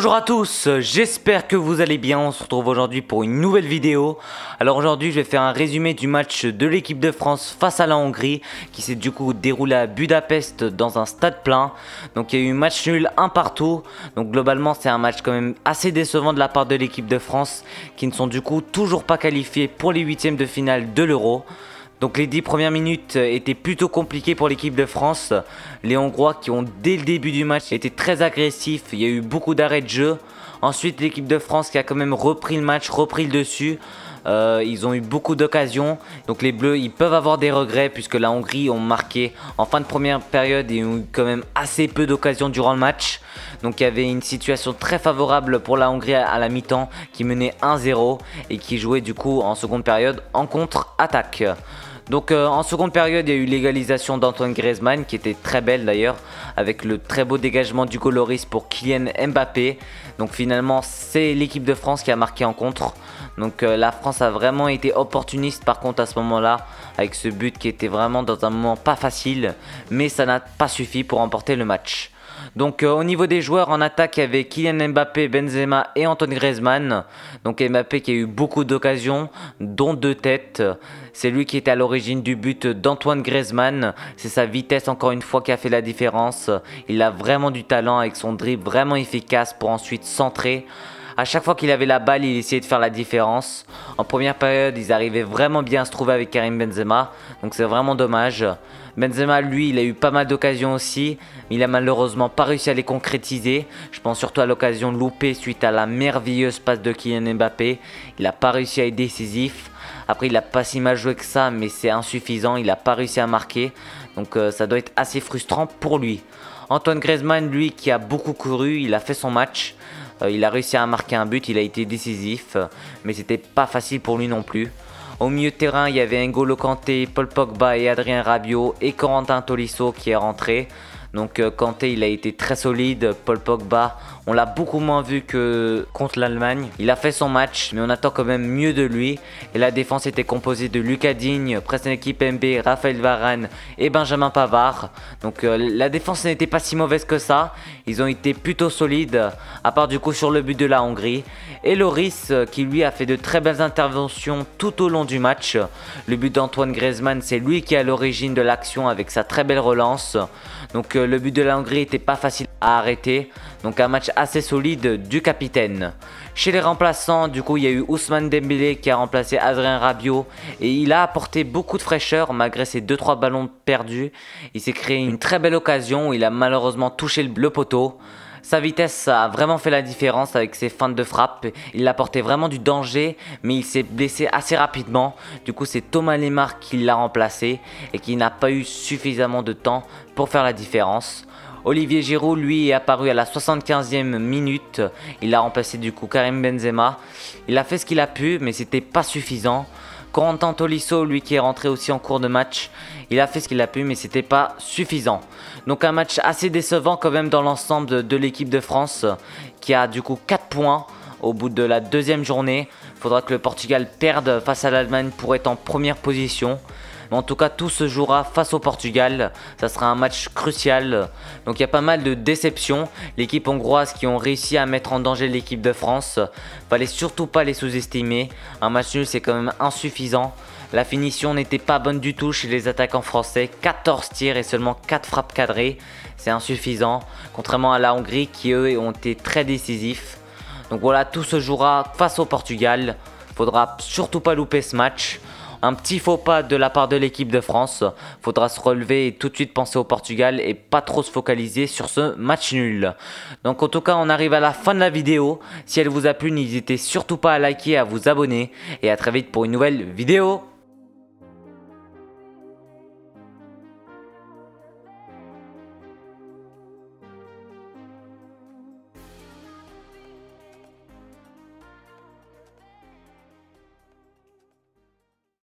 Bonjour à tous, j'espère que vous allez bien. On se retrouve aujourd'hui pour une nouvelle vidéo. Alors aujourd'hui je vais faire un résumé du match de l'équipe de France face à la Hongrie qui s'est du coup déroulé à Budapest dans un stade plein. Donc il y a eu match nul un partout. Donc globalement c'est un match quand même assez décevant de la part de l'équipe de France qui ne sont du coup toujours pas qualifiés pour les huitièmes de finale de l'Euro. Donc les 10 premières minutes étaient plutôt compliquées pour l'équipe de France. Les Hongrois qui ont dès le début du match été très agressifs, il y a eu beaucoup d'arrêts de jeu. Ensuite l'équipe de France qui a quand même repris le match, repris le dessus. Ils ont eu beaucoup d'occasions. Donc les Bleus ils peuvent avoir des regrets puisque la Hongrie ont marqué en fin de première période et ont eu quand même assez peu d'occasions durant le match. Donc il y avait une situation très favorable pour la Hongrie à la mi-temps qui menait 1-0 et qui jouait du coup en seconde période en contre-attaque. Donc en seconde période, il y a eu l'égalisation d'Antoine Griezmann qui était très belle d'ailleurs avec le très beau dégagement du Loris pour Kylian Mbappé. Donc finalement, c'est l'équipe de France qui a marqué en contre. Donc la France a vraiment été opportuniste par contre à ce moment-là avec ce but qui était vraiment dans un moment pas facile, mais ça n'a pas suffi pour remporter le match. Donc au niveau des joueurs en attaque, il y avait Kylian Mbappé, Benzema et Antoine Griezmann. Donc Mbappé qui a eu beaucoup d'occasions, dont 2 têtes. C'est lui qui était à l'origine du but d'Antoine Griezmann. C'est sa vitesse encore une fois qui a fait la différence. Il a vraiment du talent avec son dribble vraiment efficace pour ensuite centrer. À chaque fois qu'il avait la balle, il essayait de faire la différence. En première période, ils arrivaient vraiment bien à se trouver avec Karim Benzema. Donc c'est vraiment dommage. Benzema, lui, il a eu pas mal d'occasions aussi. Mais il a malheureusement pas réussi à les concrétiser. Je pense surtout à l'occasion loupée suite à la merveilleuse passe de Kylian Mbappé. Il n'a pas réussi à être décisif. Après, il n'a pas si mal joué que ça, mais c'est insuffisant. Il n'a pas réussi à marquer. Donc ça doit être assez frustrant pour lui. Antoine Griezmann, lui, qui a beaucoup couru, il a fait son match. Il a réussi à marquer un but, il a été décisif, mais c'était pas facile pour lui non plus. Au milieu de terrain, il y avait N'Golo Kanté, Paul Pogba et Adrien Rabiot et Corentin Tolisso qui est rentré. Donc Kanté il a été très solide, Paul Pogba on l'a beaucoup moins vu que contre l'Allemagne. Il a fait son match mais on attend quand même mieux de lui. Et la défense était composée de Lucas Digne, Presnel Kimpembe, Raphaël Varane et Benjamin Pavard. Donc la défense n'était pas si mauvaise que ça. Ils ont été plutôt solides à part du coup sur le but de la Hongrie. Et Loris qui lui a fait de très belles interventions tout au long du match. Le but d'Antoine Griezmann c'est lui qui est à l'origine de l'action avec sa très belle relance. Donc le but de la Hongrie n'était pas facile à arrêter. Donc un match assez solide du capitaine. Chez les remplaçants, du coup, il y a eu Ousmane Dembélé qui a remplacé Adrien Rabiot. Et il a apporté beaucoup de fraîcheur malgré ses 2-3 ballons perdus. Il s'est créé une très belle occasion où il a malheureusement touché le poteau. Sa vitesse a vraiment fait la différence avec ses feintes de frappe. Il apportait vraiment du danger, mais il s'est blessé assez rapidement. Du coup, c'est Thomas Lemar qui l'a remplacé et qui n'a pas eu suffisamment de temps pour faire la différence. Olivier Giroud, lui, est apparu à la 75e minute. Il a remplacé du coup Karim Benzema. Il a fait ce qu'il a pu, mais c'était pas suffisant. Corentin Tolisso, lui qui est rentré aussi en cours de match, il a fait ce qu'il a pu mais c'était pas suffisant. Donc un match assez décevant quand même dans l'ensemble de l'équipe de France qui a du coup 4 points au bout de la deuxième journée. Il faudra que le Portugal perde face à l'Allemagne pour être en première position. Mais en tout cas, tout se jouera face au Portugal. Ça sera un match crucial. Donc il y a pas mal de déceptions. L'équipe hongroise qui ont réussi à mettre en danger l'équipe de France. Fallait surtout pas les sous-estimer. Un match nul, c'est quand même insuffisant. La finition n'était pas bonne du tout chez les attaquants français. 14 tirs et seulement 4 frappes cadrées. C'est insuffisant. Contrairement à la Hongrie qui, eux, ont été très décisifs. Donc voilà, tout se jouera face au Portugal. Faudra surtout pas louper ce match. Un petit faux pas de la part de l'équipe de France. Faudra se relever et tout de suite penser au Portugal et pas trop se focaliser sur ce match nul. Donc en tout cas, on arrive à la fin de la vidéo. Si elle vous a plu, n'hésitez surtout pas à liker et à vous abonner. Et à très vite pour une nouvelle vidéo.